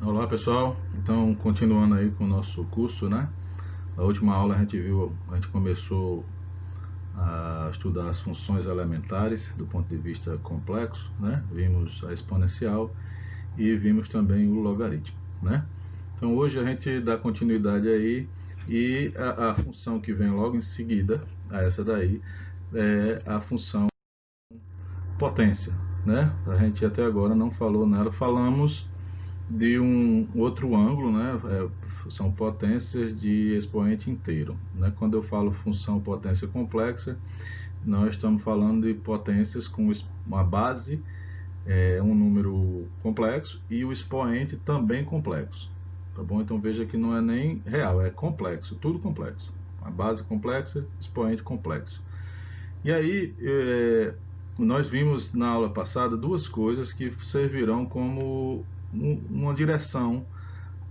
Olá pessoal, então continuando aí com o nosso curso, né? Na última aula a gente começou a estudar as funções elementares do ponto de vista complexo, né? Vimos a exponencial e vimos também o logaritmo, né? Então hoje a gente dá continuidade aí e a função que vem logo em seguida a essa daí é a função potência, né? A gente até agora não falou nela, falamos de um outro ângulo, né? São potências de expoente inteiro, né? Quando eu falo função potência complexa, nós estamos falando de potências com uma base, um número complexo e o expoente também complexo, tá bom? Então veja que não é nem real, é complexo, tudo complexo. A base complexa, expoente complexo. E aí, nós vimos na aula passada duas coisas que servirão como uma direção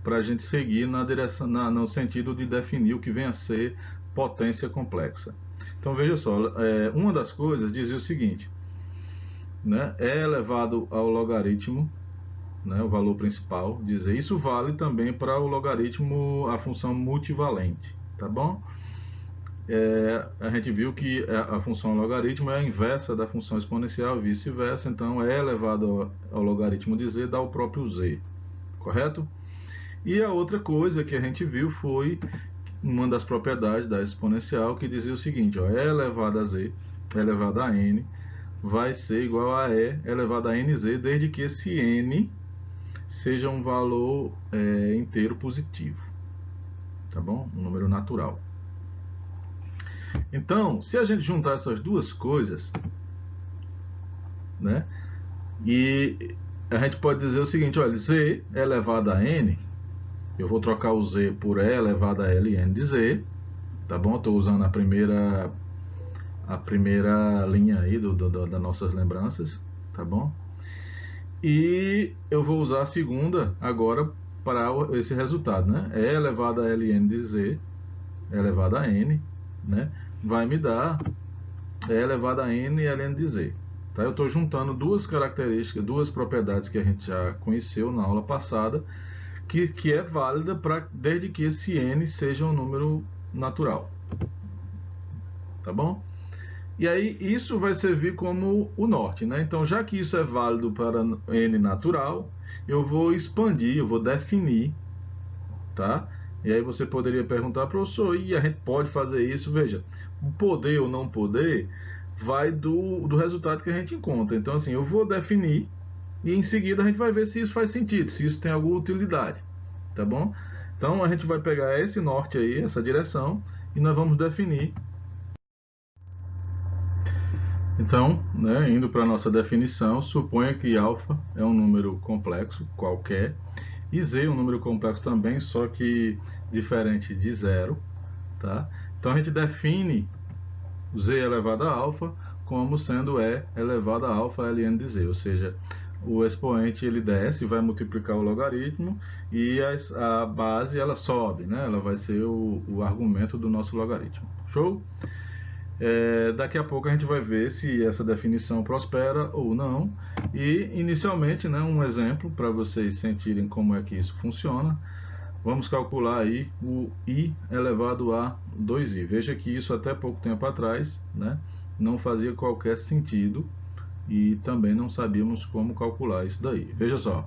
para a gente seguir na direção, no sentido de definir o que vem a ser potência complexa. Então veja só, uma das coisas dizia o seguinte, né, é elevado ao logaritmo, né, o valor principal, dizer isso vale também para o logaritmo, a função multivalente, tá bom? A gente viu que a função logaritmo é a inversa da função exponencial e vice-versa, então é elevado ao logaritmo de z dá o próprio z, correto? E a outra coisa que a gente viu foi uma das propriedades da exponencial que dizia o seguinte, ó, e elevado a z elevado a n vai ser igual a e elevado a nz, desde que esse n seja um valor inteiro positivo, tá bom? Um número natural. Então, se a gente juntar essas duas coisas, né, e a gente pode dizer o seguinte, olha, z elevado a n, eu vou trocar o z por e elevado a ln de z, tá bom? Estou usando a primeira linha aí das nossas lembranças, tá bom? E eu vou usar a segunda agora para esse resultado, né? E elevado a ln de z elevado a n, né? Vai me dar E elevado a n ln de z. Tá? Eu estou juntando duas características, duas propriedades que a gente já conheceu na aula passada, que é válida desde que esse n seja um número natural. Tá bom? E aí isso vai servir como o norte, né? Então, já que isso é válido para n natural, eu vou expandir, eu vou definir, tá? E aí você poderia perguntar, professor, e a gente pode fazer isso? Veja, poder ou não poder vai do resultado que a gente encontra. Então, assim, eu vou definir e em seguida a gente vai ver se isso faz sentido, se isso tem alguma utilidade, tá bom? Então, a gente vai pegar esse norte aí, essa direção, e nós vamos definir. Então, né, indo para a nossa definição, suponha que alfa é um número complexo qualquer e z é um número complexo também, só que diferente de zero, tá? Então a gente define z elevado a alfa como sendo e elevado a alfa ln de z, ou seja, o expoente ele desce, vai multiplicar o logaritmo e a base ela sobe, né? Ela vai ser o argumento do nosso logaritmo. Show? Daqui a pouco a gente vai ver se essa definição prospera ou não. E inicialmente, né, um exemplo para vocês sentirem como é que isso funciona. Vamos calcular aí o i elevado a 2i. Veja que isso até pouco tempo atrás, né, não fazia qualquer sentido e também não sabíamos como calcular isso daí. Veja só,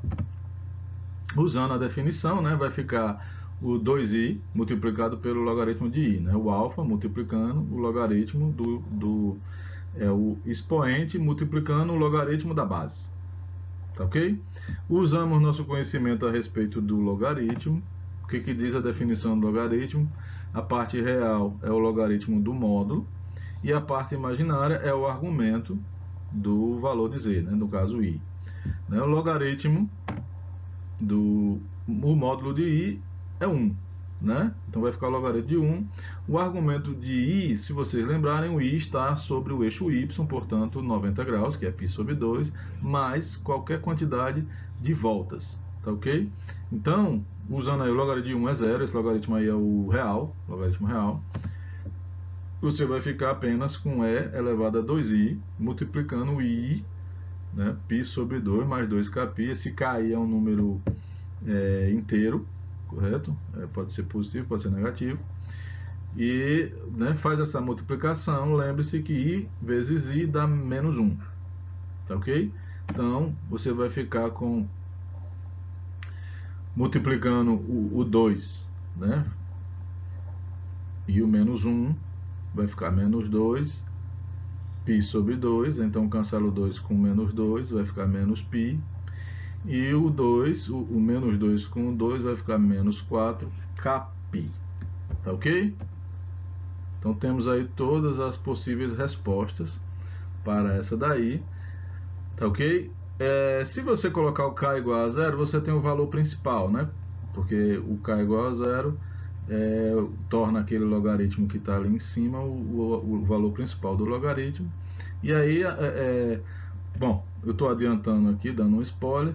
usando a definição, né, vai ficar o 2i multiplicado pelo logaritmo de i, né, o alfa multiplicando o logaritmo o expoente multiplicando o logaritmo da base. Tá ok? Usamos nosso conhecimento a respeito do logaritmo. O que diz a definição do logaritmo? A parte real é o logaritmo do módulo e a parte imaginária é o argumento do valor de z, né? No caso i. Né? O logaritmo o módulo de i é 1. Né? Então vai ficar o logaritmo de 1. O argumento de i, se vocês lembrarem, o i está sobre o eixo y, portanto 90 graus, que é π sobre 2, mais qualquer quantidade de voltas. Tá ok? Então, usando aí o logaritmo de 1 é 0, esse logaritmo aí é o real, logaritmo real. Você vai ficar apenas com e elevado a 2i, multiplicando o i, né, π sobre 2 mais 2kπ. Esse k é um número inteiro, correto? Pode ser positivo, pode ser negativo. E, né, faz essa multiplicação. Lembre-se que i vezes i dá menos 1. Tá ok? Então, você vai ficar com, multiplicando o 2, né? E o menos 1 vai ficar menos 2, π sobre 2. Então, cancela o 2 com menos 2, vai ficar menos π. E o 2, o menos 2 com o 2 vai ficar menos 4 kπ. Tá ok? Então, temos aí todas as possíveis respostas para essa daí. Tá ok? Se você colocar o k igual a zero, você tem o valor principal, né? Porque o k igual a zero torna aquele logaritmo que está ali em cima o valor principal do logaritmo. E aí, bom, eu estou adiantando aqui, dando um spoiler.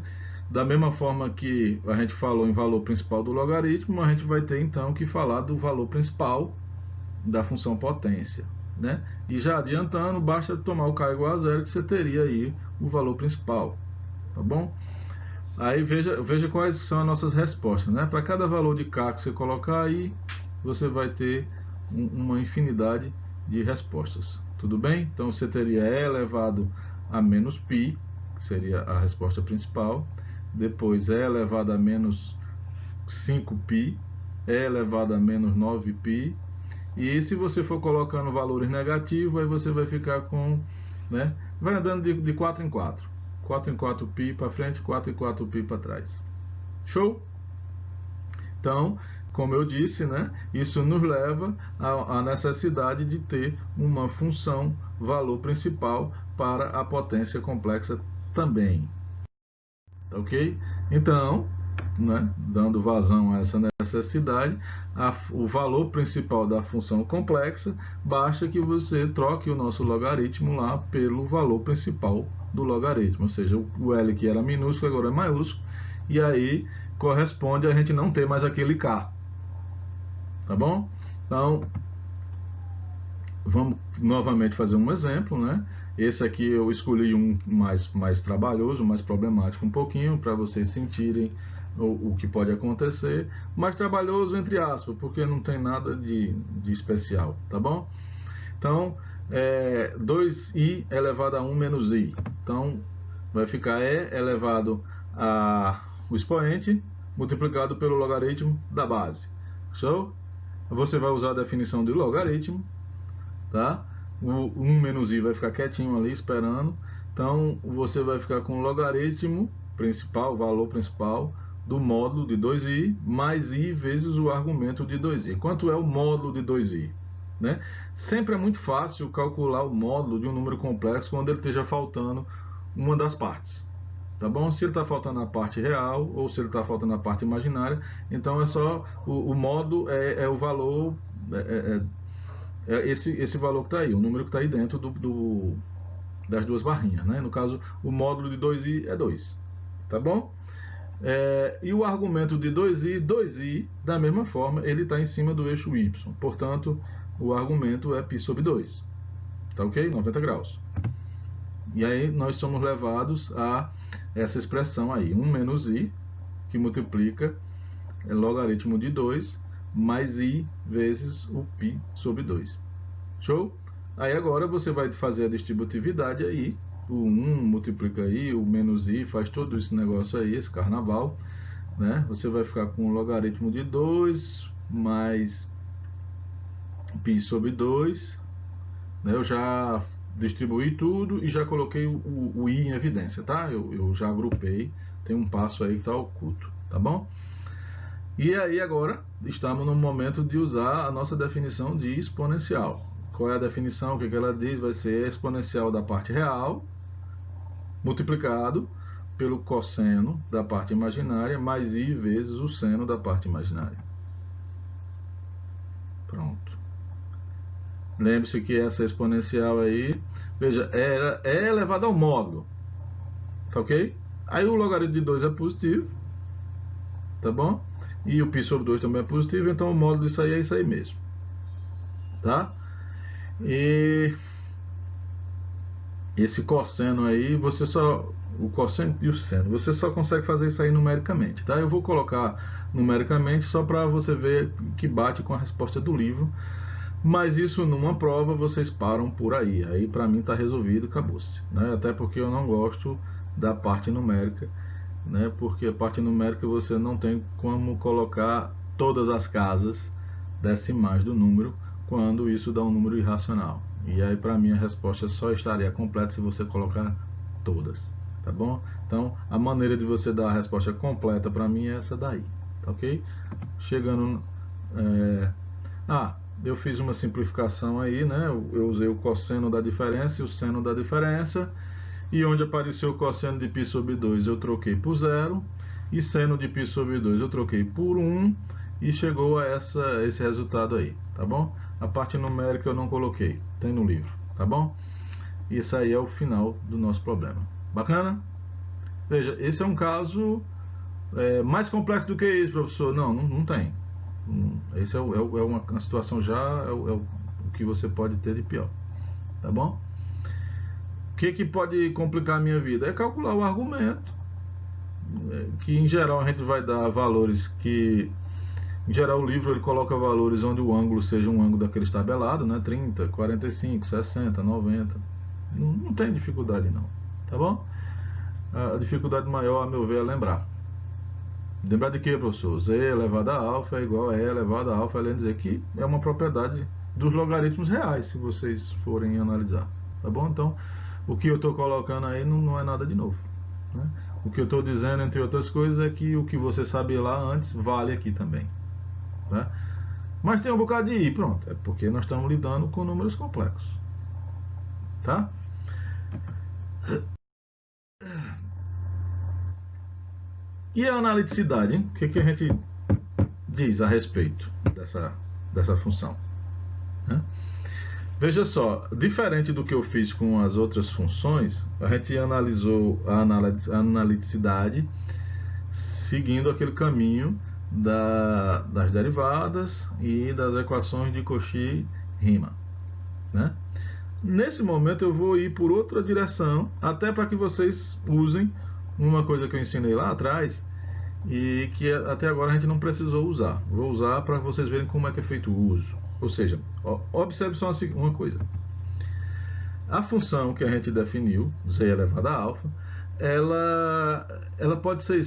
Da mesma forma que a gente falou em valor principal do logaritmo, a gente vai ter então que falar do valor principal da função potência, né? E já adiantando, basta tomar o k igual a zero que você teria aí o valor principal, tá bom? Aí veja quais são as nossas respostas, né? Para cada valor de k que você colocar aí, você vai ter uma infinidade de respostas, tudo bem? Então você teria e elevado a menos π, que seria a resposta principal, depois e elevado a menos 5π, e elevado a menos 9π, e se você for colocando valores negativos, aí você vai ficar com, né? Vai andando de 4 em 4. 4 em 4 π para frente, 4 em 4 π para trás. Show? Então, como eu disse, né? Isso nos leva à necessidade de ter uma função valor principal para a potência complexa também. Ok? Então, né, dando vazão a essa necessidade, o valor principal da função complexa, basta que você troque o nosso logaritmo lá pelo valor principal do logaritmo, ou seja, o L que era minúsculo agora é maiúsculo, e aí corresponde a gente não ter mais aquele K. Tá bom? Então, vamos novamente fazer um exemplo, né? Esse aqui eu escolhi um mais trabalhoso, mais problemático um pouquinho, para vocês sentirem o que pode acontecer. Mais trabalhoso entre aspas, porque não tem nada de especial, tá bom? Então, 2i elevado a 1 menos i. Então, vai ficar e elevado a o expoente multiplicado pelo logaritmo da base. Show? Você vai usar a definição de logaritmo, tá? O 1 menos i vai ficar quietinho ali esperando. Então você vai ficar com o logaritmo principal, o valor principal do módulo de 2i mais i vezes o argumento de 2i. Quanto é o módulo de 2i? Né? Sempre é muito fácil calcular o módulo de um número complexo quando ele esteja faltando uma das partes. Tá bom? Se ele está faltando a parte real ou se ele está faltando a parte imaginária, então é só o módulo é o valor, esse valor que está aí, o número que está aí dentro das duas barrinhas, né? No caso, o módulo de 2i é 2, tá bom? E o argumento de 2i, da mesma forma, ele está em cima do eixo y, portanto, o argumento é π sobre 2, tá ok? 90 graus. E aí nós somos levados a essa expressão aí, 1 menos i, que multiplica logaritmo de 2, mais i vezes o π sobre 2. Show? Aí agora você vai fazer a distributividade aí, o 1 multiplica i, o menos i, faz todo esse negócio aí, esse carnaval, né? Você vai ficar com o logaritmo de 2 mais π sobre 2, né? Eu já distribuí tudo e já coloquei o i em evidência, tá? Eu já agrupei, tem um passo aí que está oculto, tá bom? E aí agora estamos no momento de usar a nossa definição de exponencial. Qual é a definição? O que ela diz? Vai ser exponencial da parte real multiplicado pelo cosseno da parte imaginária mais i vezes o seno da parte imaginária. Pronto. Lembre-se que essa exponencial aí, veja, é elevada ao módulo, tá ok? Aí o logaritmo de 2 é positivo, tá bom? E o π sobre 2 também é positivo, então o módulo disso aí é isso aí mesmo, tá? E esse cosseno aí, você só o cosseno e o seno. Você só consegue fazer isso aí numericamente, tá? Eu vou colocar numericamente só para você ver que bate com a resposta do livro, mas isso numa prova vocês param por aí. Aí para mim está resolvido, acabou-se, né? Até porque eu não gosto da parte numérica, né? Porque a parte numérica você não tem como colocar todas as casas decimais do número quando isso dá um número irracional. E aí para mim a resposta só estaria completa se você colocar todas, tá bom? Então a maneira de você dar a resposta completa para mim é essa daí, tá ok? Chegando eu fiz uma simplificação aí, né? Eu usei o cosseno da diferença e o seno da diferença, e onde apareceu o cosseno de π sobre 2 eu troquei por 0, e seno de π sobre 2 eu troquei por 1, e chegou a esse resultado aí, tá bom? A parte numérica eu não coloquei, tem no livro, tá bom? Isso aí é o final do nosso problema. Bacana? Veja, esse é um caso mais complexo do que isso, professor. Não tem. Esse é uma situação já, o que você pode ter de pior. Tá bom? O que pode complicar a minha vida? É calcular o argumento, que em geral a gente vai dar valores que... Em geral o livro ele coloca valores onde o ângulo seja um ângulo daquele tabelado, né? 30, 45, 60, 90. Não tem dificuldade não. Tá bom? A dificuldade maior, a meu ver, é lembrar. Lembrar de que, professor? Z elevado a alfa é igual a E elevado a alfa, além de dizer que é uma propriedade dos logaritmos reais, se vocês forem analisar. Tá bom? Então, o que eu estou colocando aí não é nada de novo, né? O que eu estou dizendo, entre outras coisas, é que o que você sabia lá antes vale aqui também, né? Mas tem um bocado de I, pronto. É porque nós estamos lidando com números complexos, tá? E a analiticidade, hein? O que a gente diz a respeito dessa função, né? Veja só, diferente do que eu fiz com as outras funções, a gente analisou a analiticidade seguindo aquele caminho das derivadas e das equações de Cauchy-Riemann, né? Nesse momento eu vou ir por outra direção, até para que vocês usem uma coisa que eu ensinei lá atrás e que até agora a gente não precisou usar. Vou usar para vocês verem como é que é feito o uso. Ou seja, observe só uma coisa. A função que a gente definiu, z elevado a alfa, ela pode ser,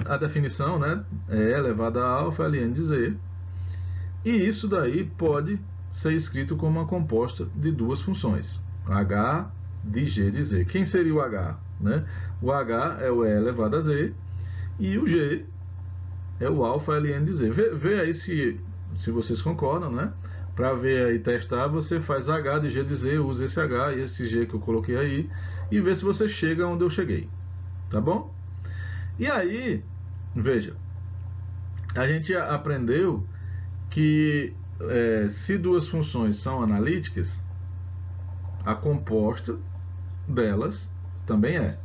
a definição, né, é elevado a alfa ln de z, e isso daí pode ser escrito como uma composta de duas funções, h de g de z. Quem seria o h? Né? O h é o e elevado a z, e o g é o alfa ln de z. Vê aí se vocês concordam, né? Para ver e testar, você faz h de g de z, usa esse h e esse g que eu coloquei aí, e vê se você chega onde eu cheguei, tá bom? E aí, veja, a gente aprendeu que se duas funções são analíticas, a composta delas também é.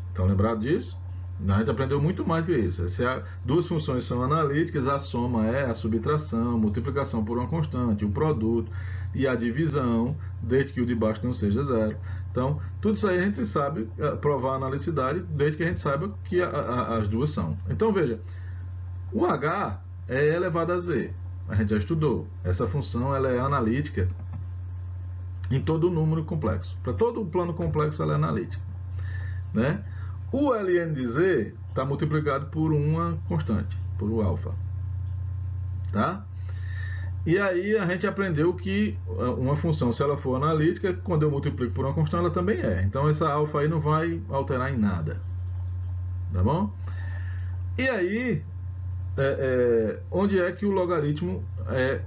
Estão lembrados disso? A gente aprendeu muito mais que isso. Se duas funções são analíticas, a soma é a subtração, multiplicação por uma constante, o produto e a divisão, desde que o de baixo não seja zero. Então, tudo isso aí a gente sabe provar a analicidade, desde que a gente saiba que as duas são. Então, veja, o h é elevado a z. A gente já estudou. Essa função ela é analítica em todo número complexo. Para todo o plano complexo ela é analítica, né? O ln de z está multiplicado por uma constante, por o alfa, tá? E aí a gente aprendeu que uma função, se ela for analítica, quando eu multiplico por uma constante, ela também é. Então essa alfa aí não vai alterar em nada, tá bom? E aí, onde é que o logaritmo é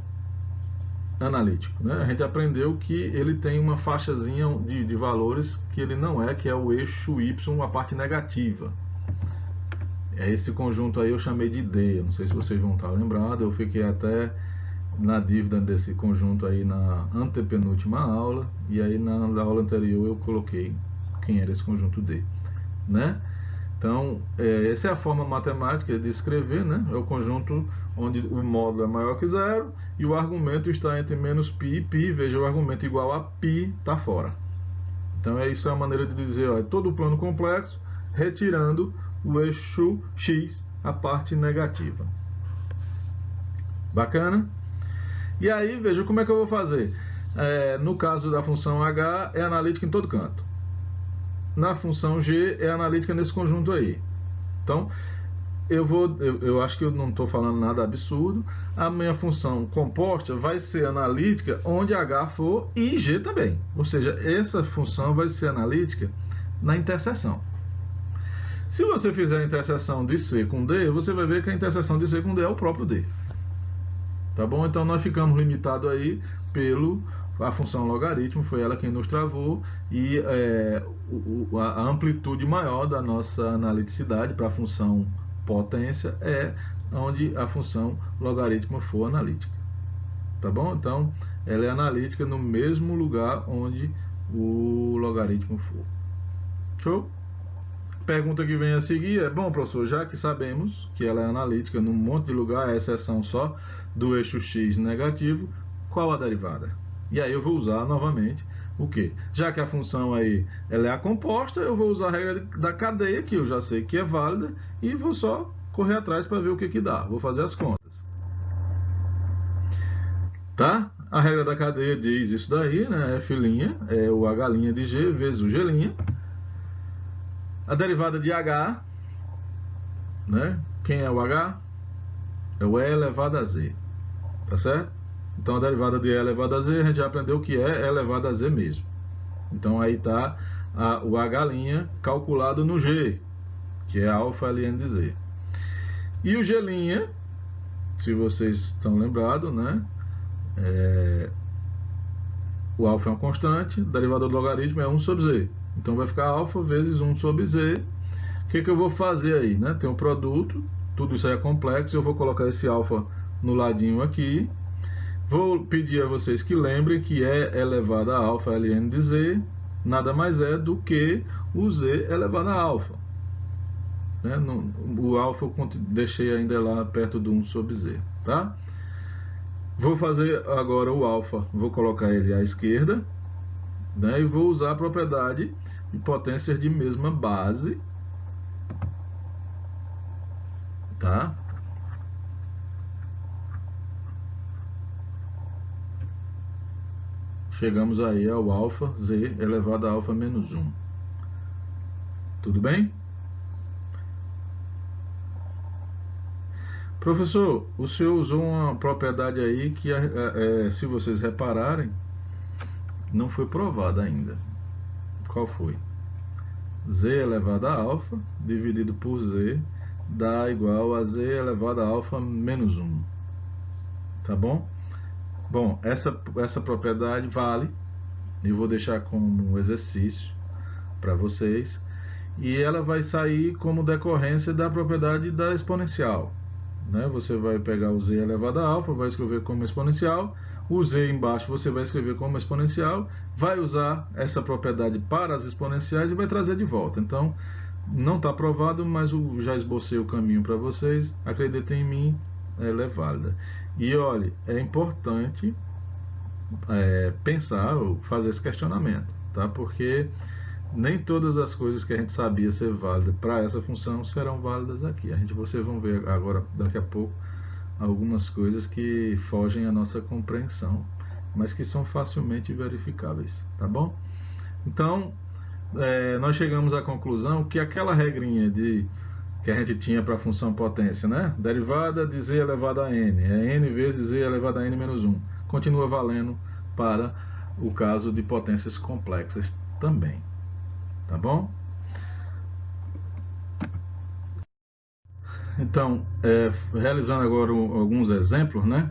analítico, né? A gente aprendeu que ele tem uma faixazinha de valores que ele não é, que é o eixo y, a parte negativa. Esse conjunto aí eu chamei de D, não sei se vocês vão estar lembrados, eu fiquei até na dívida desse conjunto aí na antepenúltima aula, e aí na aula anterior eu coloquei quem era esse conjunto D, né? Então, essa é a forma matemática de escrever, né? É o conjunto onde o módulo é maior que zero e o argumento está entre menos π e π. Veja, o argumento igual a π está fora. Então, isso é a maneira de dizer, ó, todo o plano complexo retirando o eixo x, a parte negativa. Bacana? E aí, veja como é que eu vou fazer. No caso da função h, é analítica em todo canto. Na função g, é analítica nesse conjunto aí. Então, eu acho que eu não estou falando nada absurdo. A minha função composta vai ser analítica onde h for e g também. Ou seja, essa função vai ser analítica na interseção. Se você fizer a interseção de C com D, você vai ver que a interseção de C com D é o próprio D. Tá bom? Então nós ficamos limitados aí a função logaritmo, foi ela quem nos travou, e a amplitude maior da nossa analiticidade para a função potência é onde a função logaritmo for analítica. Tá bom? Então ela é analítica no mesmo lugar onde o logaritmo for. Show? Pergunta que vem a seguir é: bom, professor, já que sabemos que ela é analítica num monte de lugar, a exceção só do eixo x negativo, qual a derivada? E aí eu vou usar novamente o quê? Já que a função aí ela é a composta, eu vou usar a regra da cadeia, que eu já sei que é válida, e vou só correr atrás para ver o que dá. Vou fazer as contas. Tá? A regra da cadeia diz isso daí, né? F' é o H' de G vezes o G'. A derivada de H, né? Quem é o H? É o E elevado a Z. Tá certo? Então a derivada de E elevado a Z, a gente já aprendeu que é E elevado a Z mesmo. Então aí está o H' calculado no G, que é alfa ln de Z. E o G', se vocês estão lembrados, né? O alfa é uma constante, a derivada do logaritmo é 1 sobre Z. Então vai ficar alfa vezes 1 sobre Z. O que eu vou fazer aí? Né? Tem um produto, tudo isso aí é complexo, eu vou colocar esse alfa no ladinho aqui. Vou pedir a vocês que lembrem que E elevado a alfa ln de Z nada mais é do que o Z elevado a alfa. Né? O alfa eu deixei ainda lá perto do 1 sobre Z. Tá? Vou fazer agora o alfa, vou colocar ele à esquerda, né? E vou usar a propriedade de potências de mesma base. Tá? Chegamos aí ao alfa Z elevado a alfa menos 1. Tudo bem? Professor, o senhor usou uma propriedade aí que, se vocês repararem, não foi provada ainda. Qual foi? Z elevado a alfa dividido por Z dá igual a Z elevado a alfa menos 1. Tá bom? Bom, essa propriedade vale. Eu vou deixar como exercício para vocês. E ela vai sair como decorrência da propriedade da exponencial. Né? Você vai pegar o Z elevado a alfa, vai escrever como exponencial. O Z embaixo você vai escrever como exponencial. Vai usar essa propriedade para as exponenciais e vai trazer de volta. Então, não está provado, mas já esbocei o caminho para vocês. Acreditem em mim, ela é válida. E olhe, é importante pensar ou fazer esse questionamento, tá? Porque nem todas as coisas que a gente sabia ser válida para essa função serão válidas aqui. Vocês vão ver agora, daqui a pouco, algumas coisas que fogem à nossa compreensão, mas que são facilmente verificáveis, tá bom? Então, nós chegamos à conclusão que aquela regrinha que a gente tinha para a função potência, né? Derivada de Z elevado a N, é N vezes Z elevado a N menos 1, continua valendo para o caso de potências complexas também. Tá bom? Então, realizando agora alguns exemplos, né?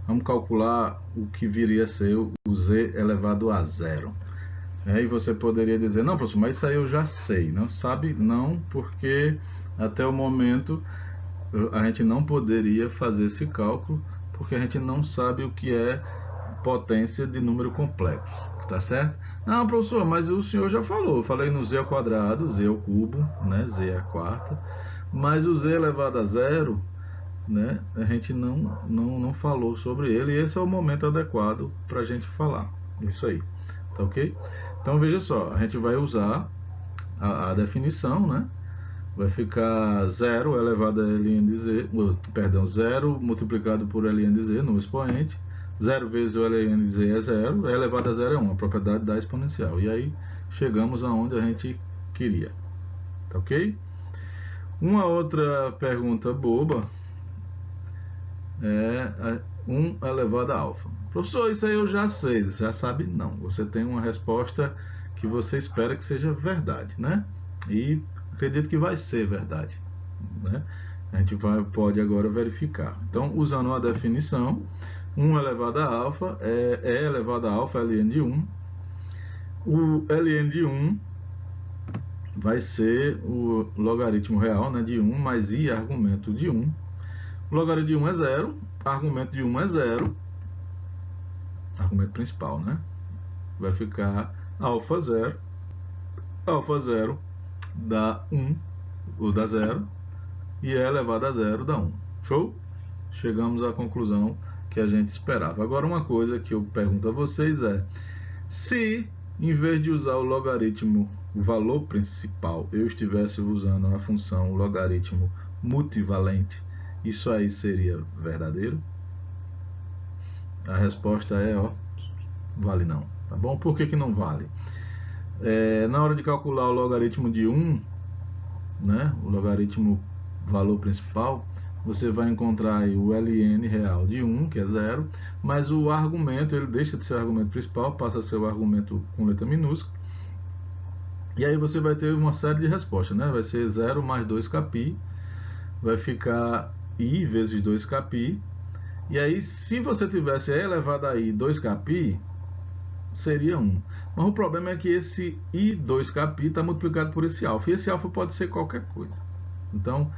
Vamos calcular o que viria a ser o Z elevado a zero. E você poderia dizer: não, professor, mas isso aí eu já sei. Não sabe? Não, porque até o momento a gente não poderia fazer esse cálculo, porque a gente não sabe o que é potência de número complexo. Tá certo? Não, professor, mas o senhor já falou. Eu falei no Z ao quadrado, Z ao cubo, né? Z à quarta. Mas o Z elevado a zero, né? A gente não falou sobre ele. E esse é o momento adequado para a gente falar. Isso aí. Tá ok? Então veja só, a gente vai usar a definição, né? vai ficar 0 elevado a ln de z, perdão, 0 multiplicado por ln de z no expoente. 0 vezes o ln de z é 0, elevado a 0 é 1, a propriedade da exponencial. E aí chegamos aonde a gente queria. Tá ok? Uma outra pergunta boba é 1 elevado a alfa. Professor, isso aí eu já sei. Você já sabe? Não. Você tem uma resposta que você espera que seja verdade, né? E acredito que vai ser verdade, né? A gente pode agora verificar. Então, usando a definição, 1 elevado a alfa é elevado a alfa ln de 1. O ln de 1 vai ser o logaritmo real, né, de 1 mais i argumento de 1. O logaritmo de 1 é 0, argumento de 1 é 0, argumento principal, né? Vai ficar alfa 0 dá 1, ou dá 0, e é elevado a 0 dá 1. Show? Chegamos à conclusão que a gente esperava. Agora, uma coisa que eu pergunto a vocês é: se em vez de usar o logaritmo, o valor principal, eu estivesse usando a função logaritmo multivalente, isso aí seria verdadeiro? A resposta é, ó, vale não, tá bom? Por que que não vale? Na hora de calcular o logaritmo de 1, né, o logaritmo valor principal, você vai encontrar aí o ln real de 1, que é 0, mas o argumento, ele deixa de ser o argumento principal, passa a ser o argumento com letra minúscula, e aí você vai ter uma série de respostas, né? Vai ser 0 mais 2kπ, vai ficar i vezes 2kπ, e aí se você tivesse e elevado a i 2kπ, seria 1. Mas o problema é que esse i 2kπ está multiplicado por esse alfa, e esse alfa pode ser qualquer coisa. Então,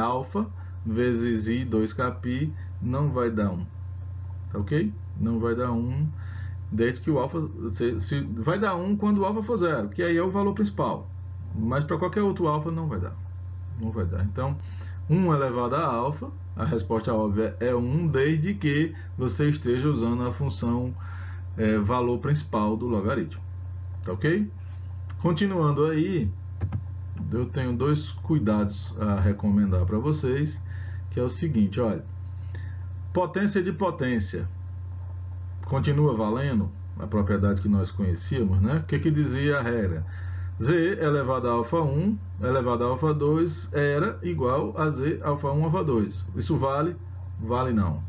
alfa vezes i 2kπ não vai dar 1, tá ok? Não vai dar 1, desde que o alfa, vai dar 1 quando o alfa for 0, que aí é o valor principal, mas para qualquer outro alfa não vai dar, não vai dar. Então, 1 elevado a alfa, a resposta óbvia é 1, desde que você esteja usando a função valor principal do logaritmo, tá ok? Continuando aí, eu tenho dois cuidados a recomendar para vocês, que é o seguinte, olha, potência de potência continua valendo a propriedade que nós conhecíamos, né? O que dizia a regra? Z elevado a alfa 1 elevado a alfa 2 era igual a Z alfa 1 alfa 2. Isso vale? Vale não.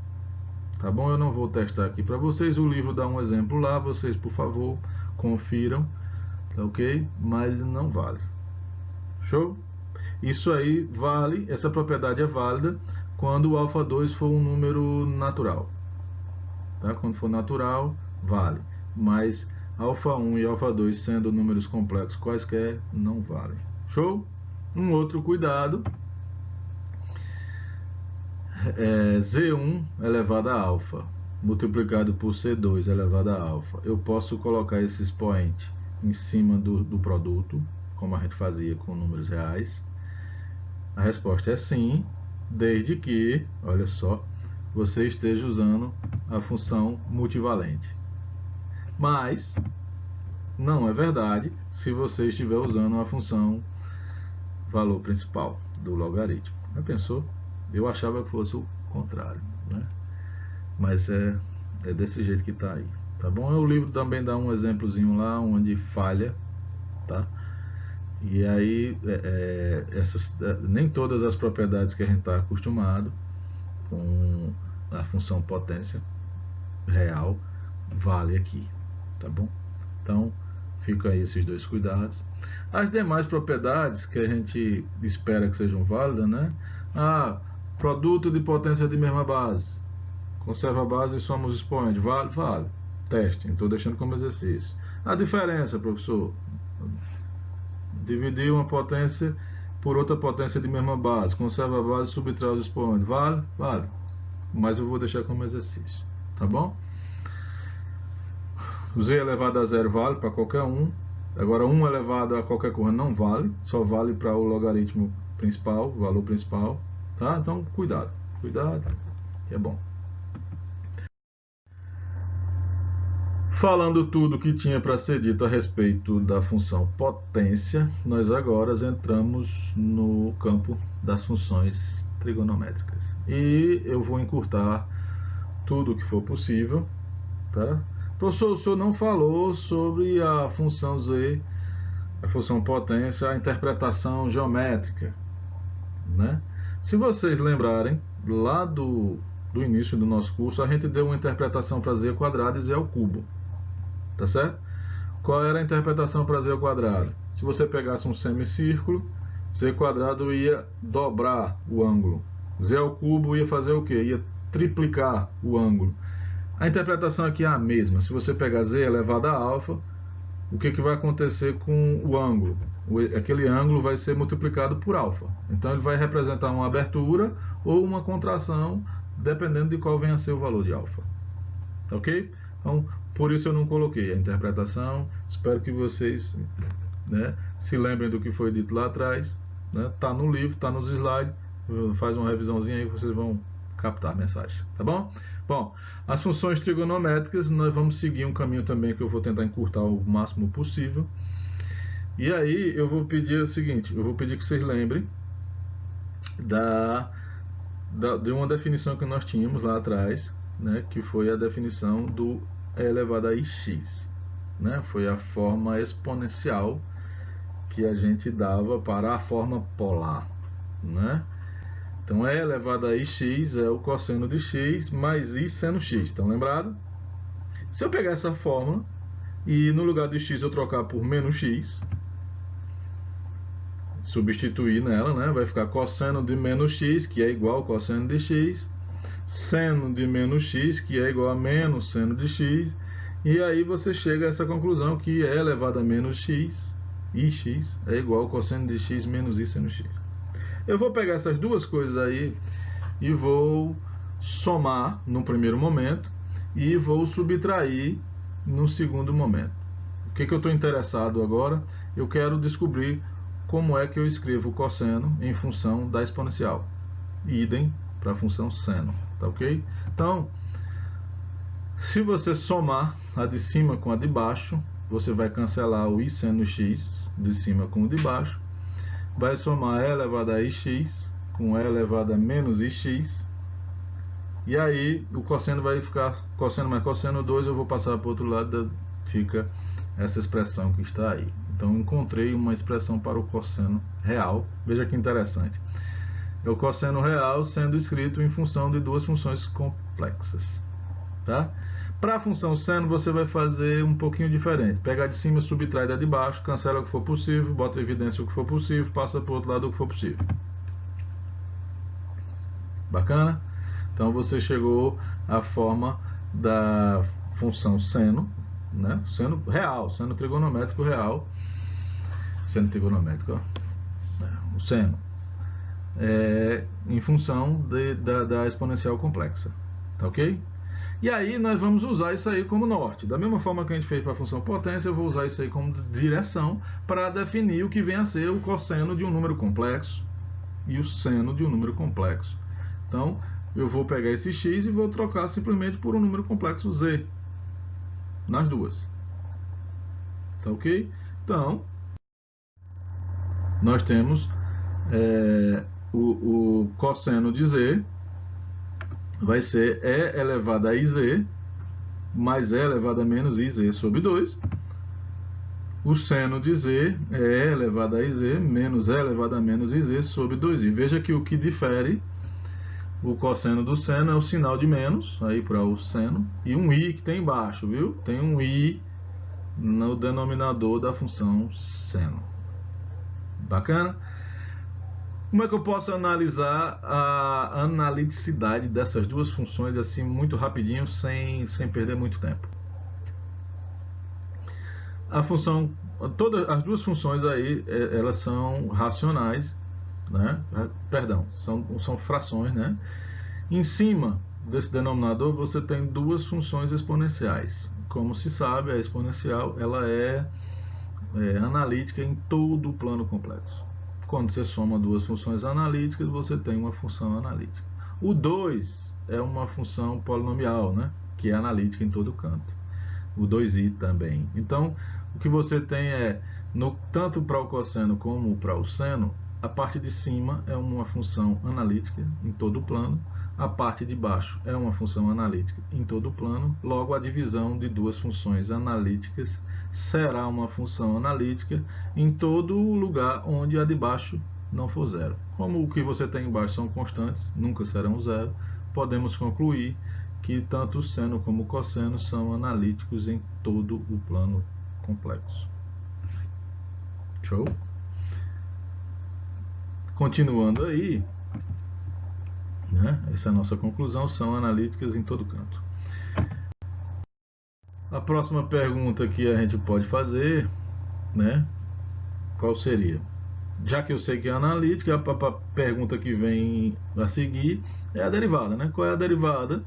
Tá bom? Eu não vou testar aqui para vocês, o livro dá um exemplo lá, vocês por favor confiram, tá ok? Mas não vale. Show? Isso aí vale, essa propriedade é válida quando o alfa 2 for um número natural. Tá? Quando for natural, vale. Mas alfa 1 e alfa 2 sendo números complexos quaisquer, não vale. Show? Um outro cuidado é Z1 elevado a alfa multiplicado por C2 elevado a alfa. Eu posso colocar esse expoente em cima do produto, como a gente fazia com números reais. A resposta é sim, desde que, olha só, você esteja usando a função multivalente. Mas não é verdade se você estiver usando a função valor principal do logaritmo. Já pensou? Eu achava que fosse o contrário, né? Mas é desse jeito que está aí, tá bom? O livro também dá um exemplozinho lá onde falha, tá? E aí nem todas as propriedades que a gente está acostumado com a função potência real vale aqui, tá bom? Então fica aí esses dois cuidados. As demais propriedades que a gente espera que sejam válidas, né? Produto de potência de mesma base, conserva a base e soma os expoentes, vale? Vale. Teste, estou deixando como exercício. A diferença, professor, dividir uma potência por outra potência de mesma base, conserva a base e subtrai os expoentes, vale? Vale. Mas eu vou deixar como exercício, tá bom? O z elevado a 0 vale para qualquer um. Agora 1 elevado a qualquer coisa não vale, só vale para o logaritmo principal, o valor principal, tá? Então cuidado, que é bom. Falando tudo que tinha para ser dito a respeito da função potência, nós agora entramos no campo das funções trigonométricas. E eu vou encurtar tudo o que for possível, tá? Professor, o senhor não falou sobre a função z, a função potência, a interpretação geométrica, né? Se vocês lembrarem, lá do início do nosso curso, a gente deu uma interpretação para z quadrado e z ao cubo, tá certo? Qual era a interpretação para z ao quadrado? Se você pegasse um semicírculo, z quadrado ia dobrar o ângulo. Z ao cubo ia fazer o quê? Ia triplicar o ângulo. A interpretação aqui é a mesma. Se você pegar z elevado a alfa, o que vai acontecer com o ângulo? Aquele ângulo vai ser multiplicado por alfa. Então ele vai representar uma abertura ou uma contração, dependendo de qual venha a ser o valor de alfa. Ok? Então, por isso eu não coloquei a interpretação. Espero que vocês, né, se lembrem do que foi dito lá atrás. Tá no livro, tá nos slides. Faz uma revisãozinha aí que vocês vão captar a mensagem. Tá bom? Bom, as funções trigonométricas, nós vamos seguir um caminho também que eu vou tentar encurtar o máximo possível. E aí eu vou pedir o seguinte, eu vou pedir que vocês lembrem de uma definição que nós tínhamos lá atrás, né, que foi a definição do e elevado a x, né? Foi a forma exponencial que a gente dava para a forma polar, né? Então, e elevado a x é o cosseno de x mais i seno x. Estão lembrados? Se eu pegar essa fórmula e no lugar de x eu trocar por menos x, substituir nela, né? Vai ficar cosseno de menos x, que é igual ao cosseno de x, seno de menos x, que é igual a menos seno de x, e aí você chega a essa conclusão que e elevado a menos x, ix, é igual ao cosseno de x menos i seno x. Eu vou pegar essas duas coisas aí e vou somar no primeiro momento e vou subtrair no segundo momento. O que eu estou interessado agora? Eu quero descobrir como é que eu escrevo o cosseno em função da exponencial. Idem para a função seno, tá ok? Então, se você somar a de cima com a de baixo, você vai cancelar o i seno x de cima com o de baixo, vai somar e elevado a ix com e elevado a menos ix, e aí o cosseno vai ficar cosseno mais cosseno 2, eu vou passar para o outro lado, fica essa expressão que está aí. Então encontrei uma expressão para o cosseno real. Veja que interessante. É o cosseno real sendo escrito em função de duas funções complexas. Tá? Para a função seno você vai fazer um pouquinho diferente. Pega a de cima, subtrai da de baixo, cancela o que for possível, bota evidência o que for possível, passa para o outro lado o que for possível. Bacana? Então você chegou à forma da função seno, né? Seno real, seno trigonométrico real. Seno trigonométrico, ó. O seno. Em função da exponencial complexa. Tá ok? E aí nós vamos usar isso aí como norte. Da mesma forma que a gente fez para a função potência, eu vou usar isso aí como direção para definir o que vem a ser o cosseno de um número complexo e o seno de um número complexo. Então, eu vou pegar esse x e vou trocar simplesmente por um número complexo z nas duas. Tá ok? Então, nós temos o cosseno de z vai ser e elevado a iz mais e elevado a menos iz sobre 2. O seno de z é e elevado a iz menos e elevado a menos iz sobre 2i. Veja que o que difere o cosseno do seno é o sinal de menos, aí para o seno, e um i que tem embaixo, viu? Tem um i no denominador da função seno. Bacana? Como é que eu posso analisar a analiticidade dessas duas funções assim muito rapidinho, sem perder muito tempo? A função, todas as duas funções aí, elas são racionais, né? Perdão, são frações, né? Em cima desse denominador você tem duas funções exponenciais. Como se sabe, a exponencial ela é analítica em todo o plano complexo. Quando você soma duas funções analíticas, você tem uma função analítica. O 2 é uma função polinomial, né? Que é analítica em todo canto. o 2i também. Então, o que você tem é, tanto para o cosseno como para o seno, a parte de cima é uma função analítica em todo o plano, a parte de baixo é uma função analítica em todo o plano, logo a divisão de duas funções analíticas será uma função analítica em todo lugar onde a de baixo não for zero. Como o que você tem embaixo são constantes, nunca serão zero, podemos concluir que tanto o seno como o cosseno são analíticos em todo o plano complexo. Show? Continuando aí, né? Essa é a nossa conclusão, são analíticas em todo canto. A próxima pergunta que a gente pode fazer, né? Qual seria? Já que eu sei que é analítica, a pergunta que vem a seguir é a derivada, né? Qual é a derivada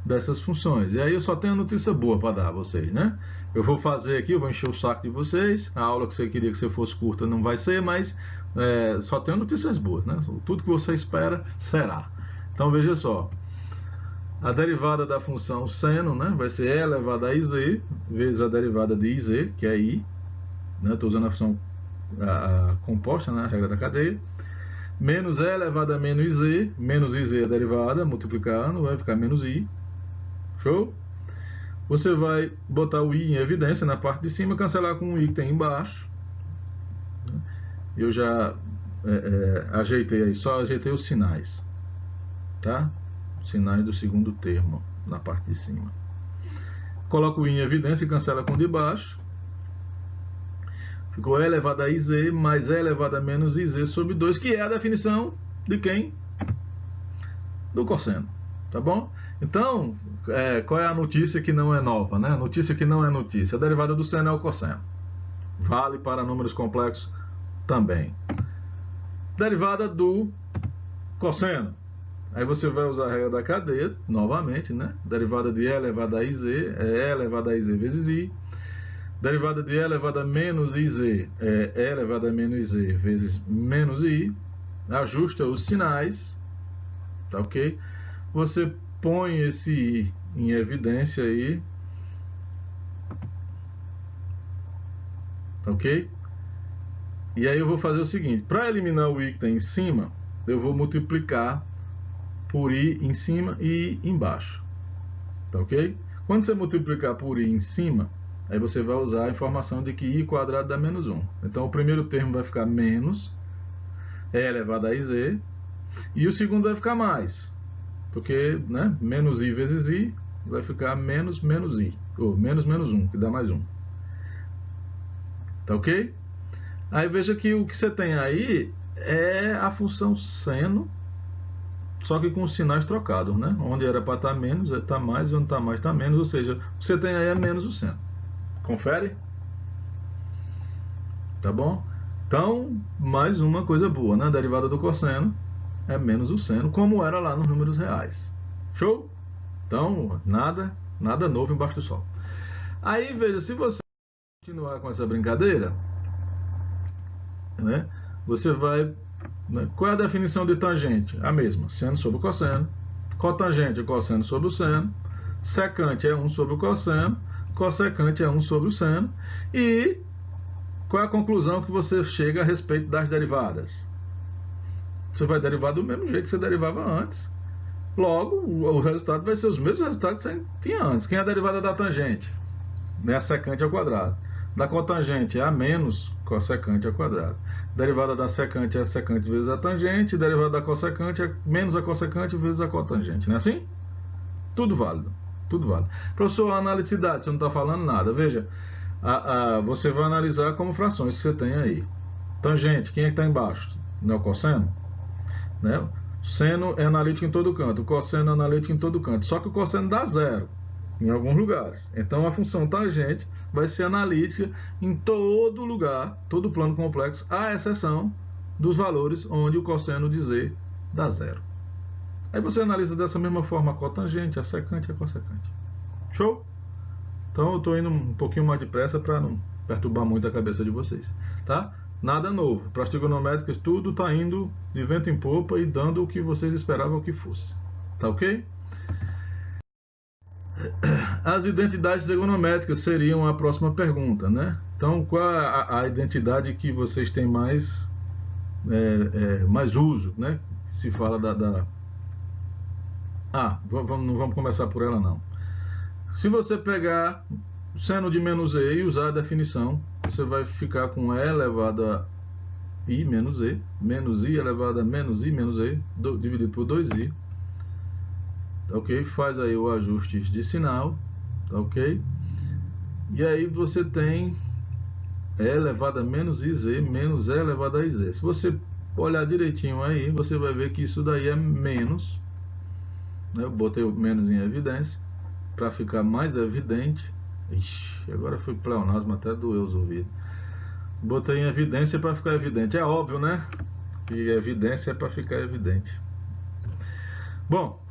dessas funções? E aí eu só tenho a notícia boa para dar a vocês, né? Eu vou fazer aqui, eu vou encher o saco de vocês. A aula que você queria que você fosse curta não vai ser, mas só tenho notícias boas, né? Tudo que você espera será. Então veja só. A derivada da função seno, né, vai ser e elevado a iz vezes a derivada de iz, que é i. Estou usando a função composta, né, a regra da cadeia. Menos e elevado a menos iz é a derivada, multiplicando, vai ficar menos i. Show? Você vai botar o i em evidência na parte de cima, cancelar com o i que tem embaixo. Eu já ajeitei aí, só ajeitei os sinais. Tá? Sinais do segundo termo na parte de cima. Coloco o i em evidência e cancela com o de baixo. Ficou e elevado a iz mais e elevado a menos iz sobre 2, que é a definição de quem? Do cosseno. Tá bom? Então, qual é a notícia que não é nova? Né? A notícia que não é notícia. A derivada do seno é o cosseno. Vale para números complexos também. Derivada do cosseno. Aí você vai usar a regra da cadeia, novamente, né? Derivada de e elevado a iz é e elevado a iz vezes i. Derivada de e elevado a menos iz é e elevado a menos iz vezes menos i. Ajusta os sinais, tá ok? Você põe esse i em evidência aí, tá ok? E aí eu vou fazer o seguinte, para eliminar o i que está em cima, eu vou multiplicar por i em cima e i embaixo, tá ok? Quando você multiplicar por i em cima, aí você vai usar a informação de que i quadrado dá menos 1. Então o primeiro termo vai ficar menos e elevado a iz, e o segundo vai ficar mais, porque, né, menos i vezes i vai ficar menos menos i, ou menos menos 1, que dá mais 1. Tá ok? Aí veja que o que você tem aí é a função seno, só que com os sinais trocados, né? Onde era para estar menos, está mais, e onde está mais, está menos, ou seja, o que você tem aí é menos o seno. Confere? Tá bom? Então, mais uma coisa boa, né? A derivada do cosseno é menos o seno, como era lá nos números reais. Show? Então, nada novo embaixo do sol. Aí, veja, se você continuar com essa brincadeira, né? Você vai... Né? Qual é a definição de tangente? A mesma, seno sobre o cosseno. Cotangente é cosseno sobre o seno. Secante é 1 sobre o cosseno. Cossecante é 1 sobre o seno. E qual é a conclusão que você chega a respeito das derivadas? Você vai derivar do mesmo jeito que você derivava antes. Logo, o resultado vai ser os mesmos resultados que você tinha antes. Quem é a derivada da tangente? É a secante ao quadrado. Da cotangente é a menos cossecante ao quadrado. Derivada da secante é a secante vezes a tangente. Derivada da cossecante é menos a cossecante vezes a cotangente. Não é assim? Tudo válido. Tudo válido. Professor, a analicidade, você não está falando nada. Veja, você vai analisar como frações que você tem aí. Tangente, quem é que está embaixo? Não é o cosseno? Né? Seno é analítico em todo canto. O cosseno é analítico em todo canto. Só que o cosseno dá zero em alguns lugares. Então a função tangente vai ser analítica em todo lugar, todo plano complexo, à exceção dos valores onde o cosseno de z dá zero. Aí você analisa dessa mesma forma a cotangente, a secante e a cossecante. Show? Então eu estou indo um pouquinho mais depressa para não perturbar muito a cabeça de vocês. Tá? Nada novo. Para as trigonométricas tudo está indo de vento em popa e dando o que vocês esperavam que fosse. Tá ok? As identidades trigonométricas seriam a próxima pergunta, né? Então, qual é a identidade que vocês têm mais mais uso, né? Se fala não vamos começar por ela não. Se você pegar o seno de menos e e usar a definição, você vai ficar com e elevado a i menos i elevado a menos i menos e, dividido por 2i. Tá ok? Faz aí o ajuste de sinal, tá ok? E aí você tem e elevado a menos iz menos e elevado a iz. Se você olhar direitinho aí, você vai ver que isso daí é menos, né? Eu botei o menos em evidência para ficar mais evidente. Ixi, agora foi pleonasmo, até doeu os ouvidos. Botei em evidência para ficar evidente. É óbvio, né? Que evidência é para ficar evidente. Bom,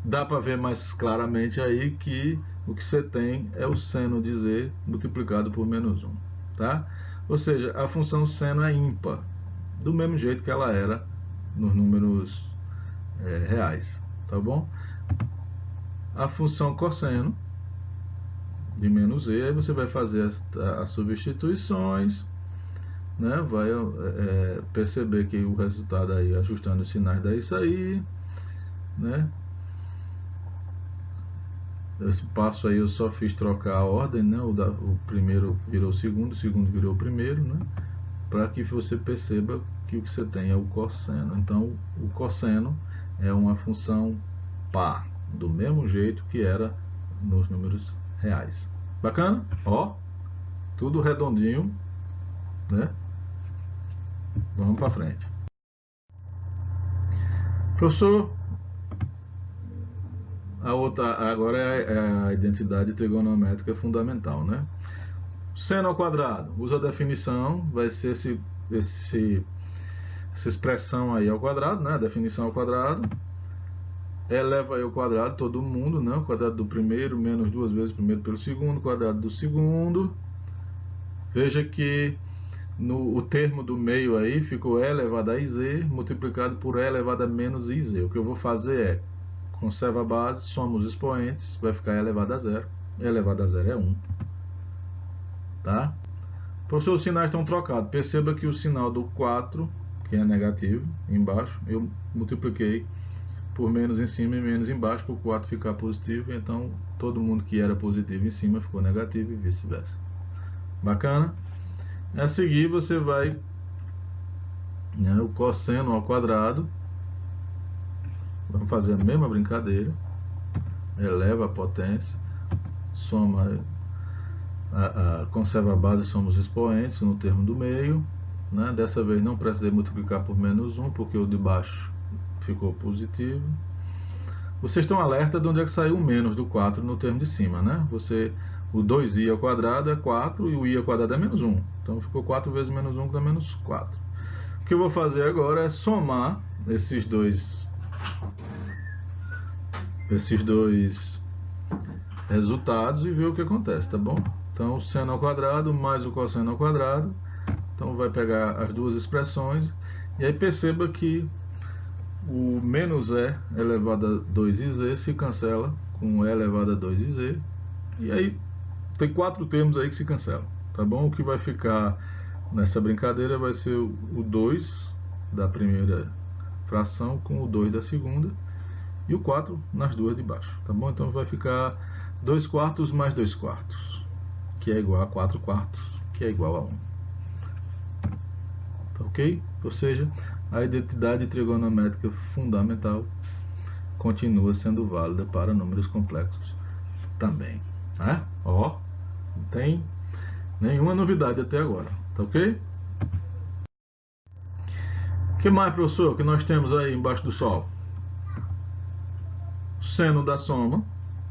dá para ver mais claramente aí que o que você tem é o seno de z multiplicado por menos 1, tá? Ou seja, a função seno é ímpar, do mesmo jeito que ela era nos números reais, tá bom? A função cosseno de menos e, aí você vai fazer as substituições, né? Vai perceber que o resultado aí, ajustando os sinais, dá isso aí, né? Esse passo aí eu só fiz trocar a ordem, né? O primeiro virou o segundo virou o primeiro, né? Para que você perceba que o que você tem é o cosseno. Então, o cosseno é uma função par, do mesmo jeito que era nos números reais. Bacana? Ó, tudo redondinho, né? Vamos para frente. Professor, a outra agora é a identidade trigonométrica fundamental, né? Seno ao quadrado, usa a definição, vai ser essa expressão aí ao quadrado, né? A definição ao quadrado. Eleva aí ao quadrado todo mundo, né? O quadrado do primeiro menos duas vezes o primeiro pelo segundo, quadrado do segundo. Veja que o termo do meio aí ficou e elevado a iz multiplicado por e elevado a menos iz. O que eu vou fazer é conserva a base, soma os expoentes, vai ficar e elevado a zero. E elevado a zero é 1. Tá? Professor, os sinais estão trocados. Perceba que o sinal do 4, que é negativo, embaixo, eu multipliquei por menos em cima e menos embaixo, para o 4 ficar positivo. Então, todo mundo que era positivo em cima ficou negativo e vice-versa. Bacana? A seguir, você vai, né, o cosseno ao quadrado. Vamos fazer a mesma brincadeira. Eleva a potência, soma conserva a base, soma os expoentes no termo do meio, né? Dessa vez não precisei multiplicar por menos 1, porque o de baixo ficou positivo. Vocês estão alerta de onde é que saiu o menos do 4 no termo de cima, né? O 2i ao quadrado é 4 e o i ao quadrado é menos 1. Então ficou 4 vezes menos 1 que dá menos 4. O que eu vou fazer agora é somar esses dois resultados e ver o que acontece, tá bom? Então, o seno ao quadrado mais o cosseno ao quadrado. Então, vai pegar as duas expressões. E aí perceba que o menos e elevado a 2iz se cancela com e elevado a 2iz. E aí, tem 4 termos aí que se cancelam, tá bom? O que vai ficar nessa brincadeira vai ser o 2 da primeira fração com o 2 da segunda. E o 4 nas duas de baixo, tá bom? Então, vai ficar 2 quartos mais 2 quartos, que é igual a 4 quartos, que é igual a 1. Tá ok? Ou seja, a identidade trigonométrica fundamental continua sendo válida para números complexos também. Né? Ó, não tem nenhuma novidade até agora. Tá ok? O que mais, professor, que nós temos aí embaixo do sol? Seno da soma.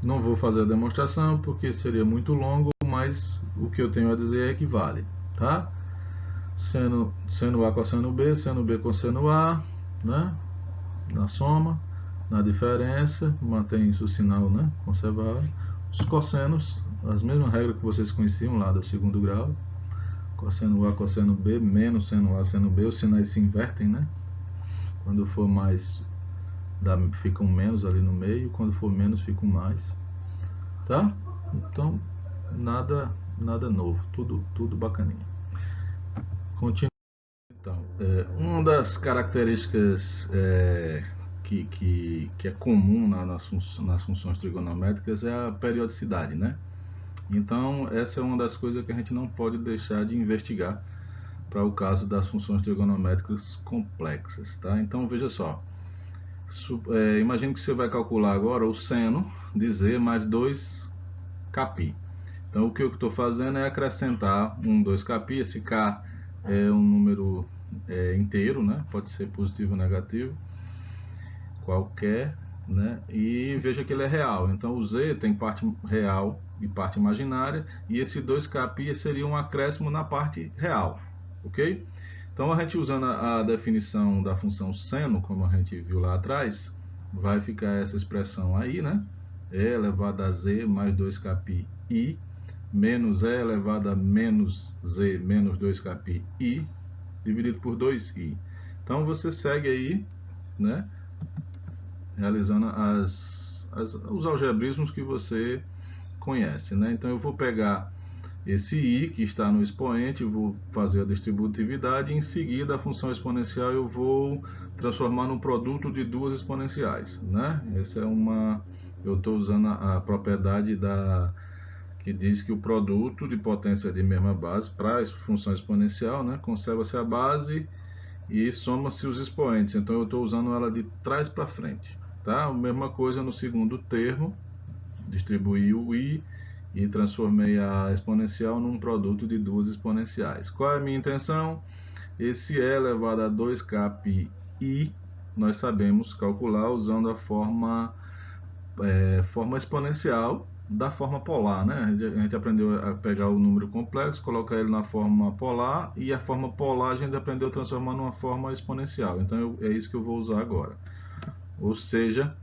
Não vou fazer a demonstração porque seria muito longo, mas o que eu tenho a dizer é que vale, tá? Seno A cosseno B cosseno A, né? Na soma, na diferença, mantém-se o sinal, né? Conservado. Os cossenos, as mesmas regras que vocês conheciam lá do segundo grau. Cosseno A, cosseno B, menos seno A, seno B, os sinais se invertem, né? Quando for mais fica um menos ali no meio, quando for menos fica um mais, tá? Então nada novo, tudo bacaninha. Continua. Então, uma das características que é comum nas funções trigonométricas é a periodicidade, né? Então, essa é uma das coisas que a gente não pode deixar de investigar para o caso das funções trigonométricas complexas, tá? Então, veja só. Imagine que você vai calcular agora o seno de z mais 2κ. Então, o que eu estou fazendo é acrescentar 2κ. Esse k é um número inteiro, né? Pode ser positivo ou negativo, qualquer, né? E veja que ele é real. Então, o z tem parte real e parte imaginária, e esse 2κ seria um acréscimo na parte real, ok? Então, a gente usando a definição da função seno, como a gente viu lá atrás, vai ficar essa expressão aí, né? E elevado a z mais 2κ i menos e elevado a menos z menos 2κ i dividido por 2i. Então, você segue aí, né? Realizando os algebrismos que você conhece, né? Então, eu vou pegar esse i que está no expoente, vou fazer a distributividade e em seguida a função exponencial eu vou transformar num produto de duas exponenciais, né? Eu estou usando a propriedade que diz que o produto de potência de mesma base para a função exponencial, né, conserva-se a base e soma-se os expoentes. Então eu estou usando ela de trás para frente, tá? A mesma coisa no segundo termo, distribuí o i e transformei a exponencial num produto de duas exponenciais. Qual é a minha intenção? Esse e elevado a 2κ i nós sabemos calcular usando a forma exponencial da forma polar, né? A gente aprendeu a pegar o número complexo, colocar ele na forma polar, e a forma polar a gente aprendeu a transformar numa forma exponencial. Então é isso que eu vou usar agora. Ou seja,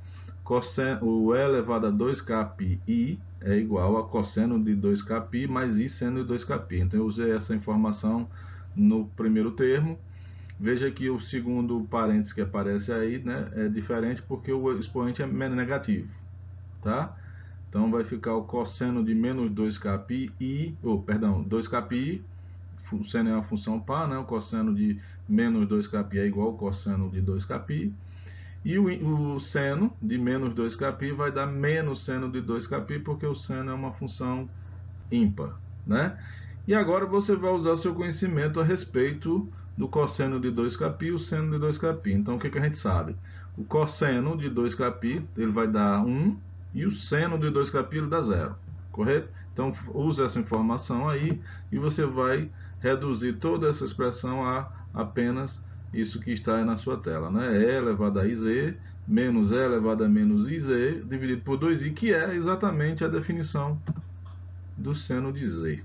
o e elevado a 2κ i é igual a cosseno de 2κ i mais i seno de 2κ. Então eu usei essa informação no primeiro termo. Veja que o segundo parênteses que aparece aí, né, é diferente porque o expoente é negativo, tá? Então vai ficar o cosseno de menos 2κ i, 2κ, o seno é uma função par, né? O cosseno de menos 2κ é igual ao cosseno de 2κ. E o seno de menos 2κ vai dar menos seno de 2κ, porque o seno é uma função ímpar, né? E agora você vai usar seu conhecimento a respeito do cosseno de 2κ e o seno de 2κ. Então o que a gente sabe? O cosseno de 2κ ele vai dar 1 e o seno de 2κ ele dá 0, correto? Então use essa informação aí e você vai reduzir toda essa expressão a apenas isso que está aí na sua tela, né? E elevado a iz menos e elevado a menos iz dividido por 2i, que é exatamente a definição do seno de z.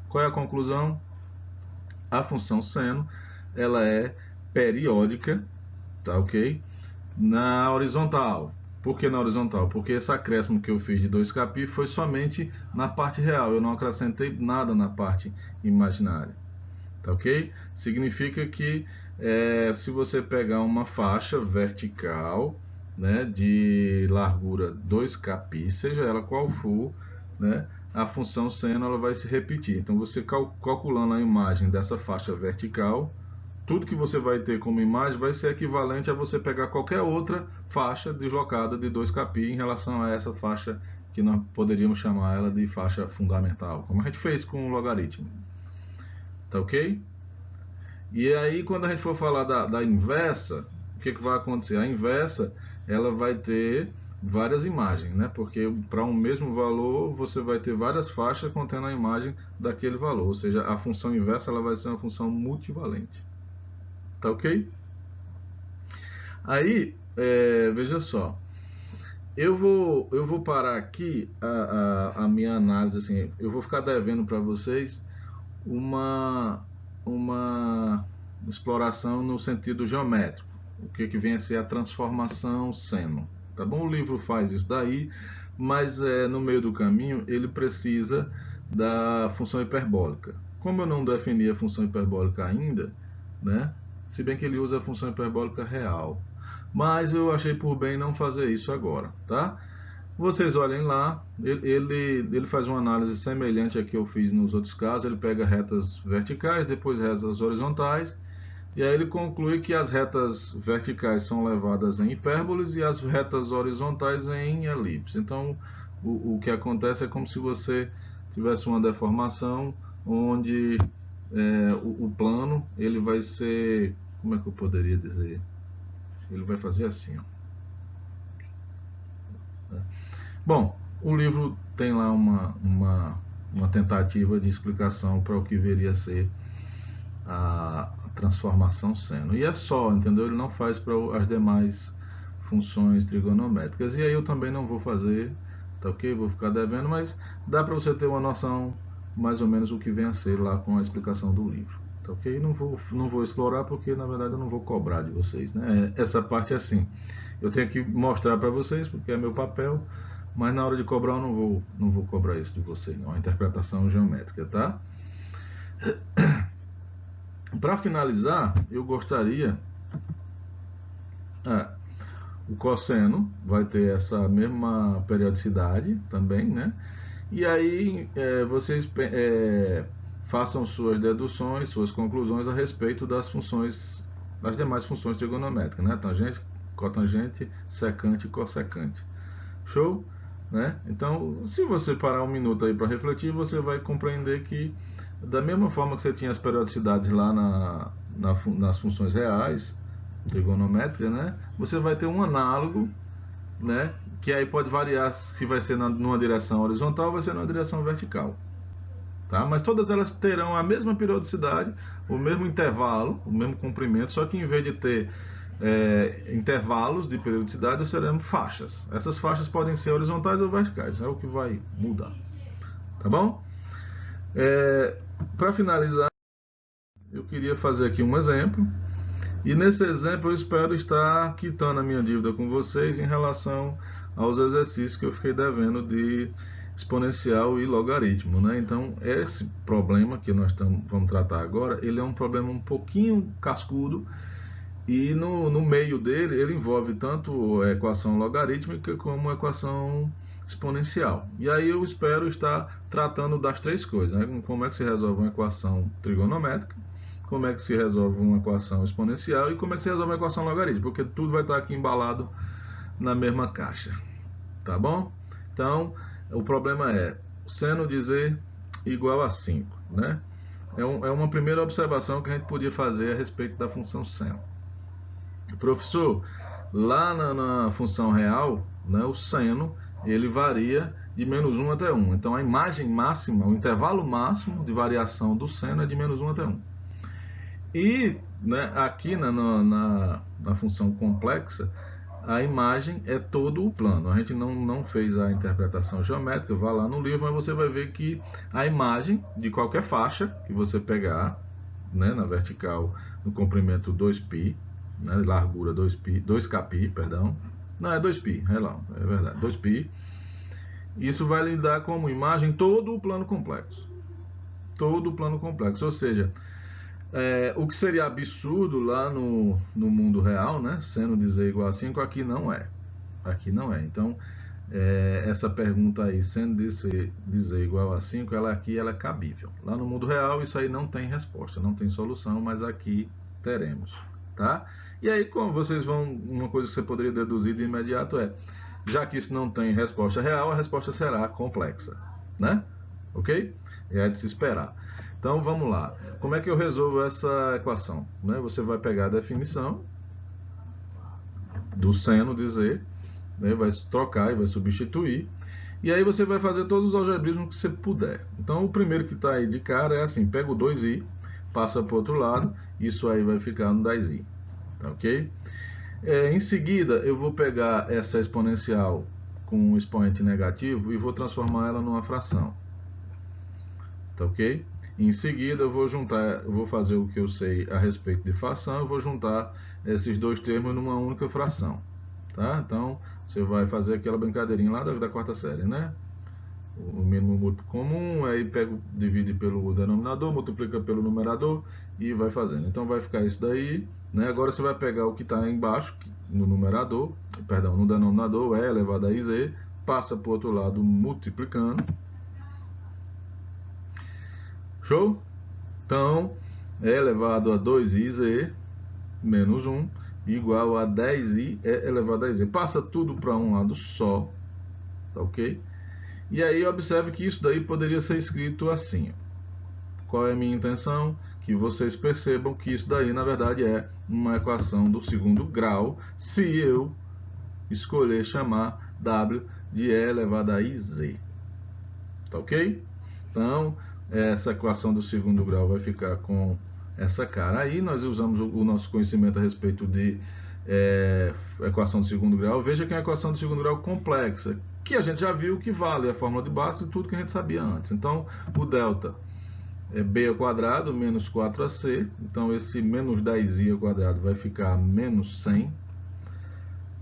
Qual é a conclusão? A função seno ela é periódica, tá ok? Na horizontal. Por que na horizontal? Porque esse acréscimo que eu fiz de 2κ foi somente na parte real, eu não acrescentei nada na parte imaginária, tá ok? Significa que se você pegar uma faixa vertical, né, de largura 2κ, seja ela qual for, né, a função seno ela vai se repetir. Então você calculando a imagem dessa faixa vertical, tudo que você vai ter como imagem vai ser equivalente a você pegar qualquer outra faixa deslocada de 2κ em relação a essa faixa que nós poderíamos chamar ela de faixa fundamental, como a gente fez com o logaritmo. Tá ok? E aí quando a gente for falar da inversa, o que vai acontecer? A inversa ela vai ter várias imagens, né? Porque para um mesmo valor você vai ter várias faixas contendo a imagem daquele valor, ou seja, a função inversa ela vai ser uma função multivalente. Tá ok? Aí, veja só, eu vou parar aqui a minha análise, assim, eu vou ficar devendo para vocês uma exploração no sentido geométrico, o que vem a ser a transformação seno, tá bom? O livro faz isso daí, mas no meio do caminho ele precisa da função hiperbólica. Como eu não defini a função hiperbólica ainda, né? Se bem que ele usa a função hiperbólica real, mas eu achei por bem não fazer isso agora, tá? Vocês olhem lá, ele faz uma análise semelhante à que eu fiz nos outros casos, ele pega retas verticais, depois retas horizontais, e aí ele conclui que as retas verticais são levadas em hipérboles e as retas horizontais em elipse. Então, o que acontece é como se você tivesse uma deformação onde o plano ele vai ser, como é que eu poderia dizer? Ele vai fazer assim, ó. Bom, o livro tem lá uma tentativa de explicação para o que viria a ser a transformação seno. E é só, entendeu? Ele não faz para as demais funções trigonométricas. E aí eu também não vou fazer, tá ok? Vou ficar devendo, mas dá para você ter uma noção mais ou menos o que vem a ser lá com a explicação do livro. Tá ok? Não vou explorar porque na verdade eu não vou cobrar de vocês, né? Essa parte é assim. Eu tenho que mostrar para vocês porque é meu papel, mas na hora de cobrar eu não vou cobrar isso de vocês, não. A interpretação geométrica, tá? Para finalizar, eu gostaria. O cosseno vai ter essa mesma periodicidade também, né? E aí vocês façam suas deduções, suas conclusões a respeito das funções, das demais funções trigonométricas, né? Tangente, cotangente, secante e cossecante. Show? Né? Então, se você parar um minuto aí para refletir, você vai compreender que da mesma forma que você tinha as periodicidades lá nas funções reais, trigonométricas, né? Você vai ter um análogo, né? Que aí pode variar se vai ser numa direção horizontal ou vai ser numa direção vertical. Tá? Mas todas elas terão a mesma periodicidade, o mesmo intervalo, o mesmo comprimento, só que em vez de ter intervalos de periodicidade, serão faixas. Essas faixas podem ser horizontais ou verticais, é o que vai mudar. Tá bom? Para finalizar, eu queria fazer aqui um exemplo. E nesse exemplo eu espero estar quitando a minha dívida com vocês em relação aos exercícios que eu fiquei devendo de exponencial e logaritmo, né? Então esse problema que nós vamos tratar agora, ele é um problema um pouquinho cascudo e no meio dele ele envolve tanto a equação logarítmica como a equação exponencial. E aí eu espero estar tratando das três coisas, né? Como é que se resolve uma equação trigonométrica, como é que se resolve uma equação exponencial e como é que se resolve uma equação logarítmica, porque tudo vai estar aqui embalado na mesma caixa, tá bom? Então, o problema é seno de z igual a 5, né? É uma primeira observação que a gente podia fazer a respeito da função seno. Professor, lá na função real, né, o seno, ele varia de -1 até 1. Então, a imagem máxima, o intervalo máximo de variação do seno é de -1 até 1. E né, aqui na função complexa, a imagem é todo o plano. A gente não fez a interpretação geométrica, vá lá no livro, mas você vai ver que a imagem de qualquer faixa que você pegar, né, na vertical, no comprimento 2π, né, largura 2kπ, perdão. Não, é 2π, é verdade, 2π. Isso vai lhe dar como imagem todo o plano complexo. Todo o plano complexo, ou seja, o que seria absurdo lá no mundo real, né? Seno de z igual a 5, aqui não é. Aqui não é. Então, essa pergunta aí, seno de z igual a 5, aqui ela é cabível. Lá no mundo real, isso aí não tem resposta, não tem solução, mas aqui teremos. Tá? E aí, como vocês vão, uma coisa que você poderia deduzir de imediato já que isso não tem resposta real, a resposta será complexa. Né? Ok? É de se esperar. Então vamos lá. Como é que eu resolvo essa equação? Né? Você vai pegar a definição do seno de z, né? Vai trocar e vai substituir. E aí você vai fazer todos os algebrismos que você puder. Então o primeiro que está aí de cara é assim, pega o 2i, passa para o outro lado, isso aí vai ficar no 10i. Tá ok? Em seguida eu vou pegar essa exponencial com um expoente negativo e vou transformar ela numa fração. Tá ok? Em seguida eu vou fazer o que eu sei a respeito de fração, eu vou juntar esses dois termos numa única fração. Tá? Então você vai fazer aquela brincadeirinha lá da quarta série, né? O mínimo múltiplo comum, aí divide pelo denominador, multiplica pelo numerador e vai fazendo. Então vai ficar isso daí, né? Agora você vai pegar o que está embaixo, no numerador, perdão, no denominador, e elevado a iz, passa para o outro lado multiplicando. Show? Então, e elevado a 2iz menos 1 igual a 10i elevado a iz. Passa tudo para um lado só, tá ok? E aí observe que isso daí poderia ser escrito assim. Qual é a minha intenção? Que vocês percebam que isso daí na verdade é uma equação do segundo grau, se eu escolher chamar w de e elevado a iz. Tá ok? Então, essa equação do segundo grau vai ficar com essa cara. Aí nós usamos o nosso conhecimento a respeito de equação do segundo grau. Veja que é a equação do segundo grau complexa, que a gente já viu que vale a fórmula de Bhaskara e tudo que a gente sabia antes. Então, o delta é b ao quadrado menos 4ac. Então, esse menos 10i ao quadrado vai ficar menos 100.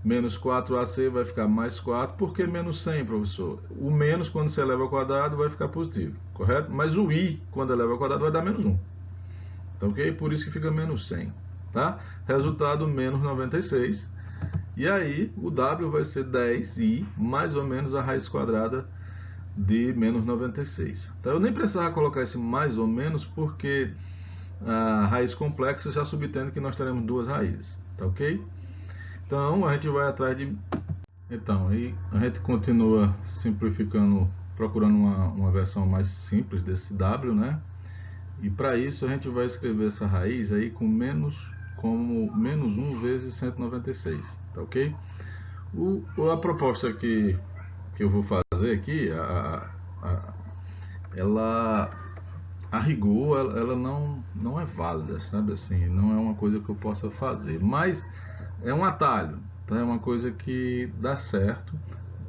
Menos 4ac vai ficar mais 4. Por que menos 100, professor? O menos, quando se eleva ao quadrado, vai ficar positivo, correto? Mas o i, quando eleva ao quadrado, vai dar menos 1. Tá ok? Por isso que fica menos 100. Tá? Resultado, menos 96. E aí, o w vai ser 10i, mais ou menos a raiz quadrada de menos 96. Então, eu nem precisava colocar esse mais ou menos, porque a raiz complexa já subtende que nós teremos duas raízes. Tá ok? Então, a gente vai atrás de... Então, aí a gente continua simplificando, procurando uma versão mais simples desse w, né? E para isso a gente vai escrever essa raiz aí como menos 1 vezes 196, tá ok? A proposta que eu vou fazer aqui, ela, a rigor, ela não é válida, sabe assim? Não é uma coisa que eu possa fazer, mas é um atalho, tá? É uma coisa que dá certo,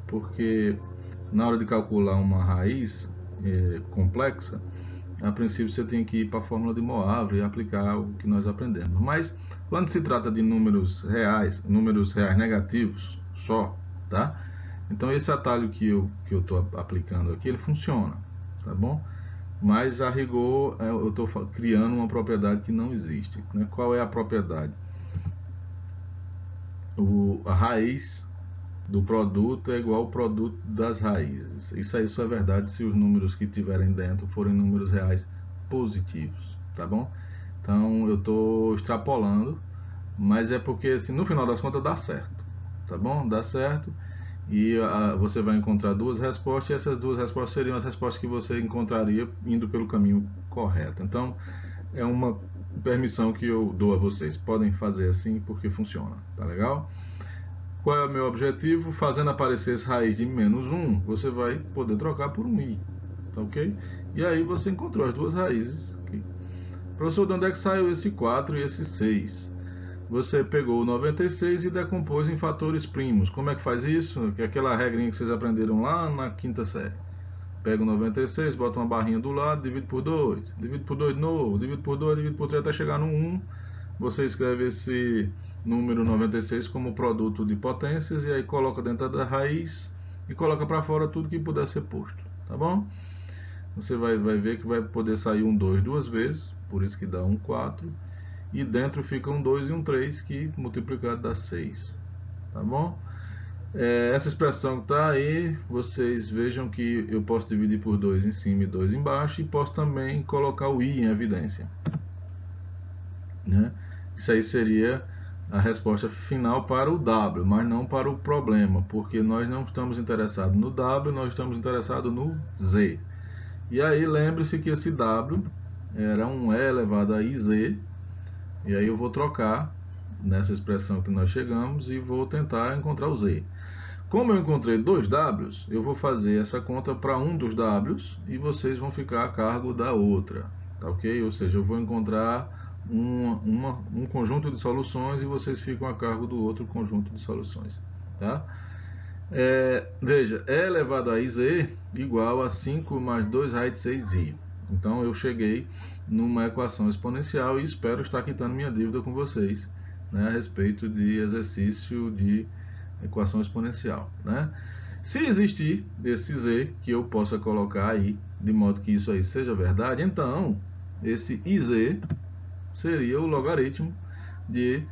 porque na hora de calcular uma raiz complexa, a princípio você tem que ir para a fórmula de Moivre e aplicar o que nós aprendemos. Mas quando se trata de números reais negativos só, tá? Então esse atalho que eu estou aplicando aqui, ele funciona, tá bom? Mas a rigor eu estou criando uma propriedade que não existe, né? Qual é a propriedade? A raiz do produto é igual ao produto das raízes. Isso aí só é verdade se os números que tiverem dentro forem números reais positivos, tá bom? Então eu estou extrapolando, mas é porque assim, no final das contas dá certo, tá bom? Dá certo e você vai encontrar duas respostas, e essas duas respostas seriam as respostas que você encontraria indo pelo caminho correto. Então é uma permissão que eu dou a vocês, podem fazer assim porque funciona, tá legal? Qual é o meu objetivo? Fazendo aparecer essa raiz de menos 1, você vai poder trocar por um i, tá ok? E aí você encontrou as duas raízes aqui. Professor, de onde é que saiu esse 4 e esse 6? Você pegou o 96 e decompôs em fatores primos. Como é que faz isso? Que é aquela regrinha que vocês aprenderam lá na quinta série. Pega o 96, bota uma barrinha do lado, divide por 2. Divide por 2 de novo, divide por 2, divide por 3 até chegar no 1. Você escreve esse número 96 como produto de potências e aí coloca dentro da raiz e coloca para fora tudo que puder ser posto, tá bom? Você vai ver que vai poder sair um 2 duas vezes, por isso que dá um 4, e dentro fica um 2 e um 3 que multiplicado dá 6, tá bom? Essa expressão que está aí, vocês vejam que eu posso dividir por 2 em cima e 2 embaixo, e posso também colocar o i em evidência, né? Isso aí seria a resposta final para o w, mas não para o problema, porque nós não estamos interessados no w, nós estamos interessados no z. E aí lembre-se que esse w era um e elevado a iz, e aí eu vou trocar nessa expressão que nós chegamos e vou tentar encontrar o z. Como eu encontrei dois w's, eu vou fazer essa conta para um dos w's e vocês vão ficar a cargo da outra, tá ok? Ou seja, eu vou encontrar um conjunto de soluções e vocês ficam a cargo do outro conjunto de soluções, tá? Veja, e elevado a iz igual a 5 mais 2 raiz de 6i. Então eu cheguei numa equação exponencial e espero estar quitando minha dívida com vocês, né, a respeito de exercício de equação exponencial, né? Se existir esse z que eu possa colocar aí, de modo que isso aí seja verdade, então esse iz seria o logaritmo de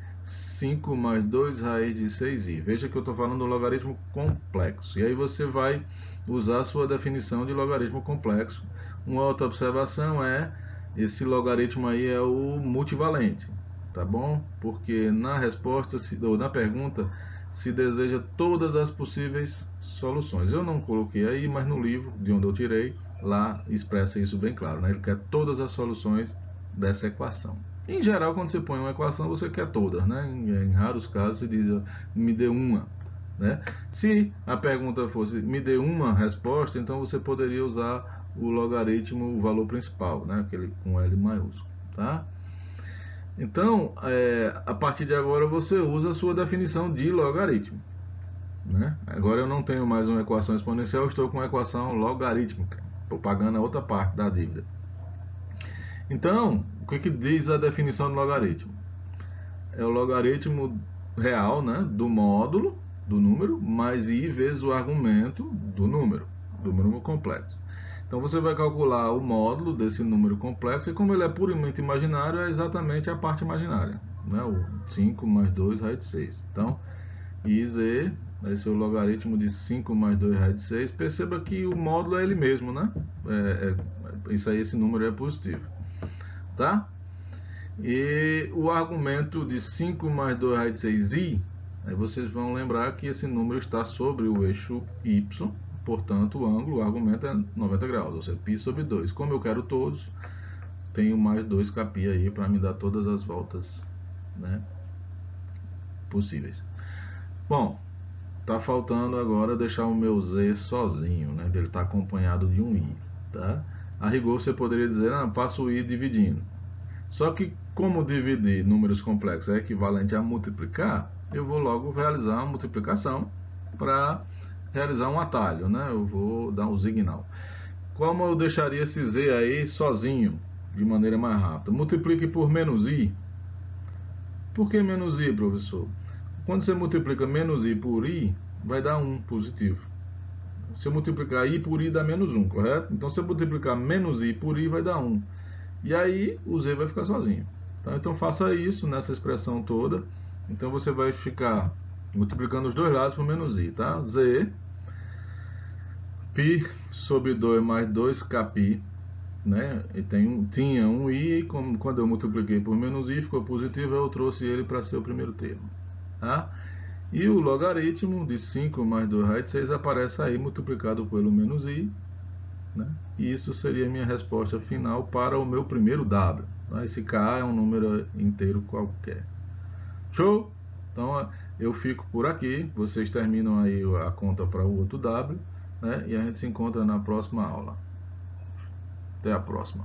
5 mais 2 raiz de 6i. Veja que eu estou falando do logaritmo complexo. E aí você vai usar a sua definição de logaritmo complexo. Uma outra observação é, esse logaritmo aí é o multivalente, tá bom? Porque na resposta, ou na pergunta, se deseja todas as possíveis soluções. Eu não coloquei aí, mas no livro, de onde eu tirei, lá expressa isso bem claro, né? Ele quer todas as soluções dessa equação. Em geral, quando você põe uma equação, você quer todas, né? Em raros casos, você diz, me dê uma, né? Se a pergunta fosse, me dê uma resposta, então você poderia usar o logaritmo, o valor principal, né? Aquele com L maiúsculo, tá? Então, a partir de agora, você usa a sua definição de logaritmo, né? Agora eu não tenho mais uma equação exponencial, eu estou com uma equação logarítmica. Estou pagando a outra parte da dívida. Então, o que diz a definição do logaritmo? É o logaritmo real, né, do módulo do número, mais i vezes o argumento do número complexo. Então você vai calcular o módulo desse número complexo, e como ele é puramente imaginário, é exatamente a parte imaginária, né, o 5 mais 2 raiz de 6. Então, iz vai ser o logaritmo de 5 mais 2 raiz de 6. Perceba que o módulo é ele mesmo, né? Isso aí, esse número é positivo, tá? E o argumento de 5 mais 2 raiz de 6i, aí vocês vão lembrar que esse número está sobre o eixo y, portanto o ângulo, o argumento é 90 graus, ou seja, π sobre 2. Como eu quero todos, tenho mais 2κπ aí para me dar todas as voltas, né, possíveis. Bom, tá faltando agora deixar o meu z sozinho, né? Ele está acompanhado de um i, tá? A rigor você poderia dizer, passo o i dividindo. Só que como dividir números complexos é equivalente a multiplicar, eu vou logo realizar uma multiplicação para realizar um atalho, né? Eu vou dar um signal. Como eu deixaria esse z aí sozinho, de maneira mais rápida? Multiplique por menos i. Por que menos i, professor? Quando você multiplica menos i por i, vai dar 1 positivo. Se eu multiplicar i por i, dá menos 1, correto? Então, se eu multiplicar menos i por i, vai dar 1. E aí, o z vai ficar sozinho. Tá? Então, faça isso nessa expressão toda. Então, você vai ficar multiplicando os dois lados por menos i, tá? Z, π sobre 2 mais 2kπ, né? E tinha um i, quando eu multipliquei por menos i, ficou positivo, eu trouxe ele para ser o primeiro termo. Tá? E o logaritmo de 5 mais 2 raiz de 6 aparece aí multiplicado pelo menos i, né? E isso seria a minha resposta final para o meu primeiro w. Tá? Esse k é um número inteiro qualquer. Show? Então eu fico por aqui, vocês terminam aí a conta para o outro w, né? E a gente se encontra na próxima aula. Até a próxima.